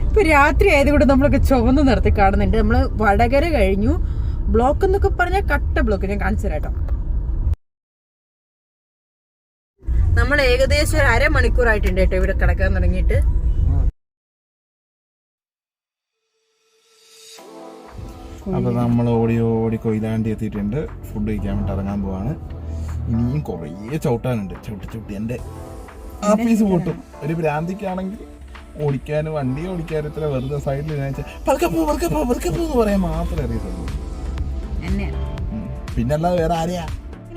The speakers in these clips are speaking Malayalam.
ഇപ്പൊ രാത്രി ആയതുകൊണ്ട് നമ്മളൊക്കെ ചുവന്ന് നിർത്തി കാണുന്നുണ്ട്. നമ്മള് വടകര കഴിഞ്ഞു. ബ്ലോക്ക് എന്നൊക്കെ പറഞ്ഞാൽ കട്ട ബ്ലോക്ക്. ഞാൻ കാണിച്ചു തരാട്ടോ. നമ്മൾ ഏകദേശം ഒരു അരമണിക്കൂറായിട്ടുണ്ട് കേട്ടോ ഇവിടെ കിടക്കാൻ തുടങ്ങിയിട്ട്. അപ്പൊ നമ്മൾ ഓടി കൊയിലാണ്ടി എത്തിയിട്ടുണ്ട്. ഫുഡ് കഴിക്കാൻ വേണ്ടി ഇറങ്ങാൻ പോവാണ്. ഇനിയും കുറേ ചവിട്ടാനുണ്ട്. ചവിട്ടി എന്റെ ആഫീസ് പൊട്ടും. ഒരു ഭ്രാന്തിക്കാണെങ്കിൽ ഓടിക്കാനും വണ്ടി ഓടിക്കാനും ഇത്ര വെറുതെ സൈഡിൽ എന്ന് പറയാൻ മാത്രമേ അറിയത്തുള്ളൂ. പിന്നല്ലാതെ വേറെ ആരെയാ.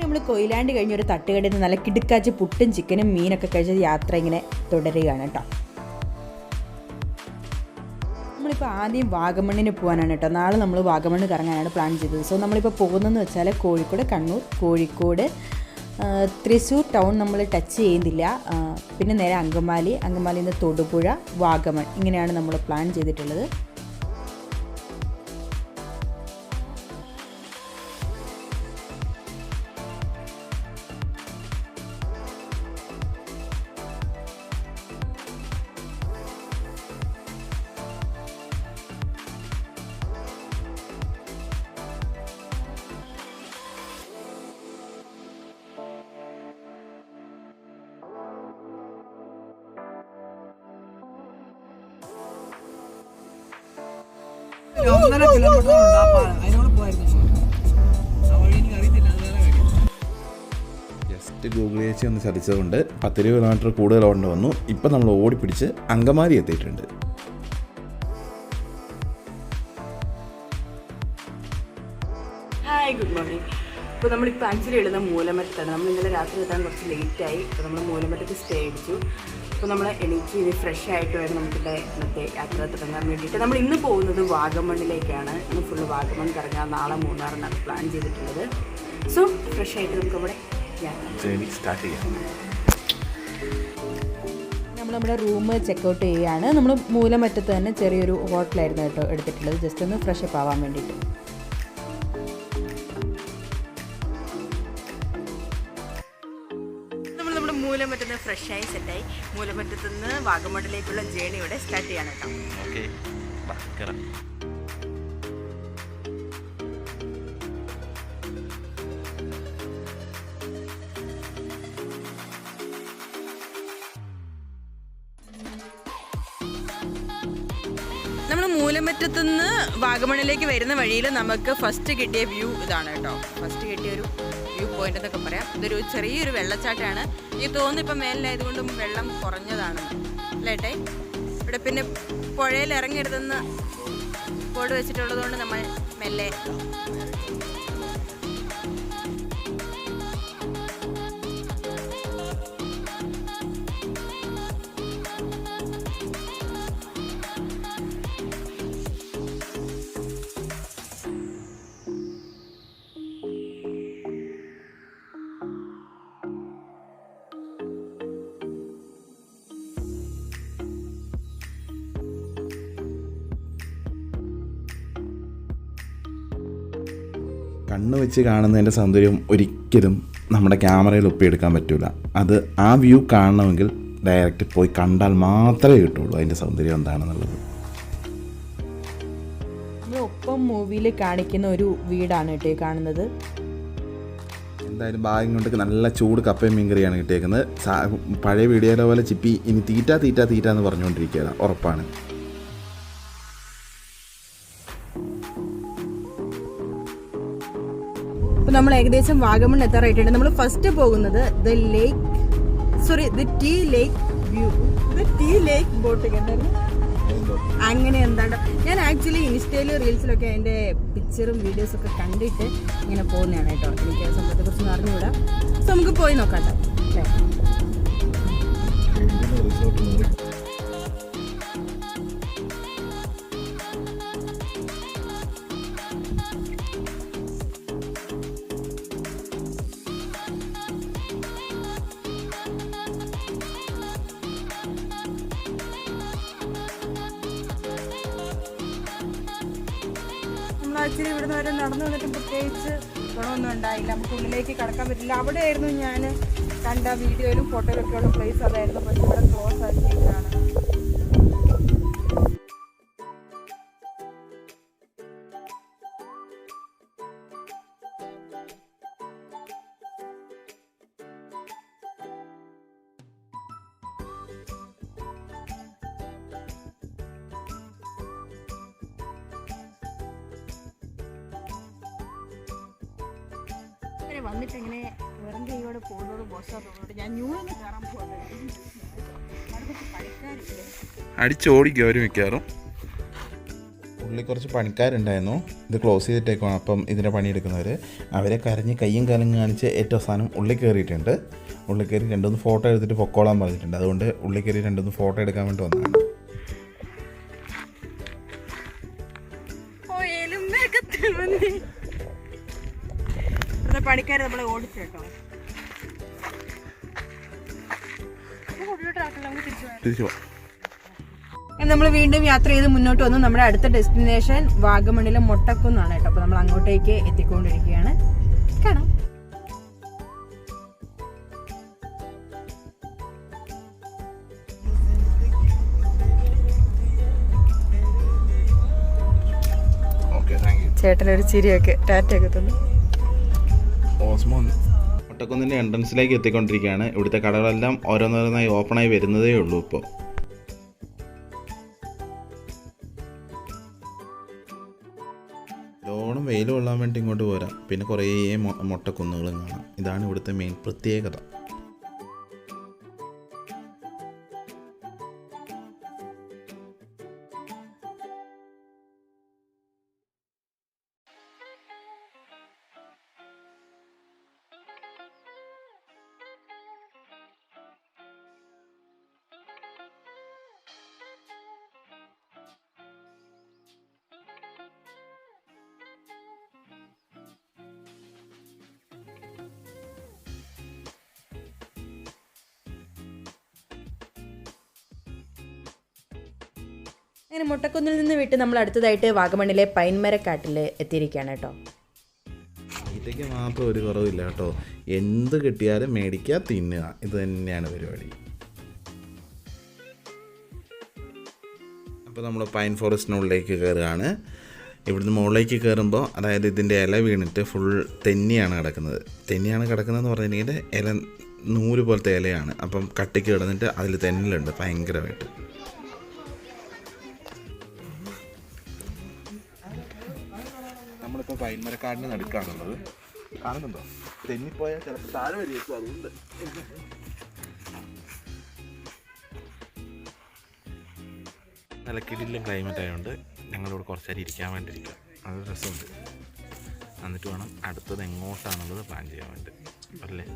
നമ്മൾ കൊയിലാണ്ടി കഴിഞ്ഞ ഒരു തട്ടുകടയിൽ നിന്ന് നല്ല കിടുക്കാച്ച് പുട്ടും ചിക്കനും മീനൊക്കെ കഴിച്ച യാത്ര ഇങ്ങനെ തുടരുകയാണ് കേട്ടോ. നമ്മളിപ്പോൾ ആദ്യം വാഗമണ്ണിന് പോകാനാണ് കേട്ടോ. നാളെ നമ്മൾ വാഗമണ്ണ് കറങ്ങാനാണ് പ്ലാൻ ചെയ്തത്. സോ നമ്മളിപ്പോൾ പോകുന്നതെന്ന് വെച്ചാൽ കോഴിക്കോട്, കണ്ണൂർ, കോഴിക്കോട്, തൃശ്ശൂർ ടൗൺ നമ്മൾ ടച്ച് ചെയ്യുന്നില്ല. പിന്നെ നേരെ അങ്കമാലിയിൽ നിന്ന് തൊടുപുഴ, വാഗമൺ, ഇങ്ങനെയാണ് നമ്മൾ പ്ലാൻ ചെയ്തിട്ടുള്ളത്. ജസ്റ്റ് ഗൂഗിൾ ചേച്ചി ഒന്ന് ചതിച്ചതുകൊണ്ട് 10 കിലോമീറ്റർ കൂടുതൽ ഓടേണ്ടി വന്നു. ഇപ്പം നമ്മൾ ഓടിപ്പിടിച്ച് അങ്കമാലി എത്തിയിട്ടുണ്ട്. Hi, good morning. ഇപ്പോൾ നമ്മളിപ്പോൾ ആക്ച്വലി എഴുതുന്ന മൂലമറ്റത്താണ്. നമ്മൾ ഇന്നലെ രാത്രി എത്താൻ കുറച്ച് ലേറ്റായി. അപ്പോൾ നമ്മൾ മൂലമറ്റത്ത് സ്റ്റേ അടിച്ചു. അപ്പോൾ നമ്മൾ എണീറ്റ് ഇനി ഫ്രഷ് ആയിട്ട് വേണം നമുക്കിവിടെ ഇന്നത്തെ യാത്ര തുടങ്ങാൻ വേണ്ടിയിട്ട്. നമ്മൾ ഇന്ന് പോകുന്നത് വാഗമണ്ണിലേക്കാണ്. ഇന്ന് ഫുള്ള് വാഗമൺ കറങ്ങാൻ, നാളെ മൂന്നാറിനാണ് പ്ലാൻ ചെയ്തിട്ടുള്ളത്. സോ ഫ്രഷ് ആയിട്ട് നമുക്കിവിടെ സ്റ്റാർട്ട് ചെയ്യാം. നമ്മൾ നമ്മുടെ റൂം ചെക്കൗട്ട് ചെയ്യുകയാണ്. നമ്മൾ മൂലമറ്റത്ത് തന്നെ ചെറിയൊരു ഹോട്ടലായിരുന്നു കേട്ടോ എടുത്തിട്ടുള്ളത്, ജസ്റ്റ് ഒന്ന് ഫ്രഷ് അപ്പ് ആവാൻ വേണ്ടിയിട്ട്. മൂലമറ്റത്ത് നിന്ന് ഫ്രഷായി സെറ്റായി മൂലമറ്റത്ത് നിന്ന് വാഗമണിലേക്കുള്ള ജേണി ഇവിടെ സ്റ്റാർട്ട് ചെയ്യാണ് കേട്ടോ. ഓക്കെ. നമ്മൾ മൂലമറ്റത്ത് നിന്ന് വാഗമണിലേക്ക് വരുന്ന വഴിയിൽ നമുക്ക് ഫസ്റ്റ് കിട്ടിയ വ്യൂ ഇതാണ് കേട്ടോ. ഫസ്റ്റ് കിട്ടിയൊരു വ്യൂ പോയിന്റ് എന്നൊക്കെ പറയാം. ഇതൊരു ചെറിയൊരു വെള്ളച്ചാട്ടമാണ്. എനിക്ക് തോന്നുന്നു ഇപ്പം മേലിലായതുകൊണ്ടും വെള്ളം കുറഞ്ഞതാണ് അല്ലേട്ടെ. ഇവിടെ പിന്നെ പുഴയിൽ ഇറങ്ങരുതെന്ന് ബോർഡ് വെച്ചിട്ടുള്ളത് കൊണ്ട് നമ്മൾ മെല്ലെ കണ്ണ് വെച്ച് കാണുന്നതിൻ്റെ സൗന്ദര്യം ഒരിക്കലും നമ്മുടെ ക്യാമറയിൽ ഒപ്പിയെടുക്കാൻ പറ്റില്ല. അത് ആ വ്യൂ കാണണമെങ്കിൽ ഡയറക്റ്റ് പോയി കണ്ടാൽ മാത്രമേ കിട്ടുള്ളൂ അതിൻ്റെ സൗന്ദര്യം എന്താണെന്നുള്ളത്. ഒപ്പം മൂവിയിൽ കാണിക്കുന്ന ഒരു വീടാണ് കേട്ടോ കാണുന്നത്. എന്തായാലും ഭാഗ്യം കൊണ്ട് നല്ല ചൂട് കപ്പയും മീൻകറിയാണ് കിട്ടിയേക്കുന്നത്. പഴയ വീഡിയോയിലെ പോലെ ചിപ്പി ഇനി തീറ്റ തീറ്റ തീറ്റ എന്ന് പറഞ്ഞുകൊണ്ടിരിക്കുകയാണ്, ഉറപ്പാണ്. അപ്പോൾ നമ്മൾ ഏകദേശം വാഗമൺ എത്താറായിട്ടുണ്ട്. നമ്മൾ ഫസ്റ്റ് പോകുന്നത് ദ ടീ ലേക്ക് ബോട്ടിംഗ് എന്തായിരുന്നു അങ്ങനെ എന്താണ്. ഞാൻ ആക്ച്വലി ഇൻസ്റ്റയിലും റീൽസിലൊക്കെ അതിൻ്റെ പിക്ചറും വീഡിയോസൊക്കെ കണ്ടിട്ട് ഇങ്ങനെ പോകുന്നതാണ് കേട്ടോ. എനിക്ക് ആ സംഭവത്തെക്കുറിച്ച് അറിഞ്ഞുകൂടാ. സോ നമുക്ക് പോയി നോക്കാം കേട്ടോ. ആക്ച്വലി ഇവിടുന്ന് വരെ നടന്നു വന്നിട്ട് പ്രത്യേകിച്ച് ഗുണമൊന്നും ഉണ്ടായില്ല. നമുക്ക് ഉള്ളിലേക്ക് കടക്കാൻ പറ്റില്ല. അവിടെ ആയിരുന്നു ഞാൻ കണ്ട വീഡിയോയിലും ഫോട്ടോയിലൊക്കെ ഉള്ള പ്ലേസ് അതായിരുന്നു. പക്ഷേ ഇവിടെ ക്ലോസ് ആക്കിയിട്ടാണ്. വന്നിട്ട് ഇങ്ങനെ വെറും കൈയോടെ പോകുന്നത് മോശം തോന്നുന്നുണ്ട്. ഞാൻ ന്യൂയൊന്നും കയറാൻ പോകുന്നത് പണിക്കാരില്ലേ അടിച്ചോടിക്കും അവർ മിക്കാറും. ഉള്ളിൽ കുറച്ച് പണിക്കാരുണ്ടായിരുന്നു. ഇത് ക്ലോസ് ചെയ്തിട്ടേക്കാണ്. അപ്പം ഇതിൻ്റെ പണിയെടുക്കുന്നവർ അവരെ കരഞ്ഞ് കയ്യും കാലും കാണിച്ച് ഏറ്റവും അവസാനം ഉള്ളിൽ കയറിയിട്ടുണ്ട്. ഉള്ളിൽ കയറി രണ്ടൊന്ന് ഫോട്ടോ എടുത്തിട്ട് പൊക്കോളാൻ പറഞ്ഞിട്ടുണ്ട്. അതുകൊണ്ട് ഉള്ളിൽ കയറി രണ്ടൊന്ന് ഫോട്ടോ എടുക്കാൻ വേണ്ടി വന്നതാണ്. പണിക്കാർ നമ്മളെ ഓടിച്ചേട്ടോ. നമ്മൾ വീണ്ടും യാത്ര ചെയ്ത് മുന്നോട്ട് വന്നു. നമ്മുടെ അടുത്ത ഡെസ്റ്റിനേഷൻ വാഗമണിലെ മൊട്ടക്കുന്നാണ് കേട്ടോ. അപ്പോൾ നമ്മൾ അങ്ങോട്ടേക്ക് എത്തിക്കൊണ്ടിരിക്കുകയാണ്. കാണാം. ചേട്ടനൊരു ചിരിയൊക്കെ ടാറ്റയൊക്കെ തന്നു. ഓസ്മോൻ മൊട്ടക്കുന്നിൻ്റെ എൻട്രൻസിലേക്ക് എത്തിക്കൊണ്ടിരിക്കുകയാണ്. ഇവിടുത്തെ കടകളെല്ലാം ഓരോന്നോരോന്നായി ഓപ്പണായി വരുന്നതേ ഉള്ളൂ. ഇപ്പോൾ ലോണം വെയിൽ കൊള്ളാൻ വേണ്ടി ഇങ്ങോട്ട് പോരാം. പിന്നെ കുറേ മൊട്ടക്കുന്നുകളും കാണാം. ഇതാണ് ഇവിടുത്തെ മെയിൻ പ്രത്യേകത. അങ്ങനെ മുട്ടക്കുന്നിൽ നിന്ന് വിട്ട് നമ്മൾ അടുത്തതായിട്ട് വാഗമണിലെ പൈൻമരക്കാട്ടിൽ എത്തിയിരിക്കുകയാണ് കേട്ടോ. തീറ്റയ്ക്ക് മാത്രം ഒരു കുറവില്ല കേട്ടോ. എന്ത് കിട്ടിയാലും മേടിക്കുക, തിന്നുക, ഇത് തന്നെയാണ് പരിപാടി. അപ്പോൾ നമ്മൾ പൈൻ ഫോറസ്റ്റിനുള്ളിലേക്ക് കയറുകയാണ്. ഇവിടുന്ന് മുകളിലേക്ക് കയറുമ്പോൾ അതായത് ഇതിൻ്റെ ഇല വീണിട്ട് ഫുൾ തെന്നിയാണ് കിടക്കുന്നതെന്ന് പറഞ്ഞിട്ടുണ്ടെങ്കിൽ ഇല നൂല് പോലത്തെ ഇലയാണ്. അപ്പം കട്ടിക്ക് കിടന്നിട്ട് അതിൽ തെന്നലുണ്ട് ഭയങ്കരമായിട്ട്. നമ്മളിപ്പോൾ പൈൻമരക്കാടിന് നടുക്കാണുള്ളത്. കാണുന്നുണ്ടോ? തെന്നിപ്പോയാൽ ചിലപ്പോൾ താഴെ വരികയും അതുകൊണ്ട് നല്ല കിടിലും ക്ലൈമറ്റ് ആയതുകൊണ്ട് ഞങ്ങളിവിടെ കുറച്ച് നേരം ഇരിക്കാൻ വേണ്ടിയിരിക്കുക. അത് രസമുണ്ട്. എന്നിട്ട് വേണം അടുത്തത് എങ്ങോട്ടാണുള്ളത് പ്ലാൻ ചെയ്യാൻ വേണ്ടി അല്ലേ.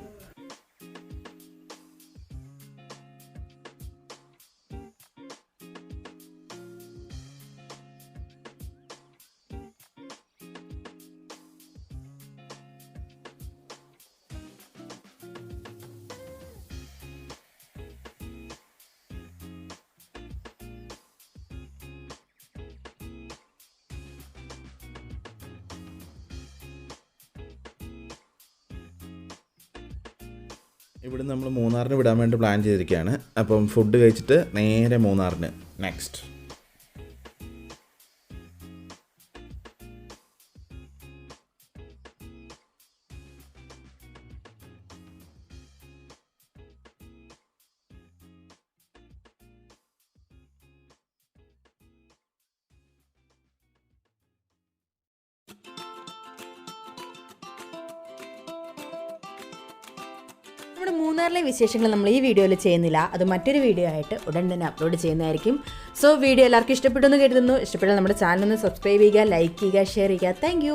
ഇവിടെ നമ്മൾ മൂന്നാറിന് വിടാൻ വേണ്ടി പ്ലാൻ ചെയ്തിരിക്കുകയാണ്. അപ്പം ഫുഡ് കഴിച്ചിട്ട് നേരെ മൂന്നാറിന് നെക്സ്റ്റ്. നമ്മുടെ മൂന്നാറിലെ വിശേഷങ്ങൾ നമ്മൾ ഈ വീഡിയോയിൽ ചെയ്യുന്നില്ല. അത് മറ്റൊരു വീഡിയോ ആയിട്ട് ഉടൻ തന്നെ അപ്ലോഡ് ചെയ്യുന്നതായിരിക്കും. സോ വീഡിയോ എല്ലാവർക്കും ഇഷ്ടപ്പെട്ടു എന്ന് കരുതുന്നു. ഇഷ്ടപ്പെട്ടാൽ നമ്മുടെ ചാനൽ ഒന്ന് സബ്സ്ക്രൈബ് ചെയ്യുക, ലൈക്ക് ചെയ്യുക, ഷെയർ ചെയ്യുക. താങ്ക്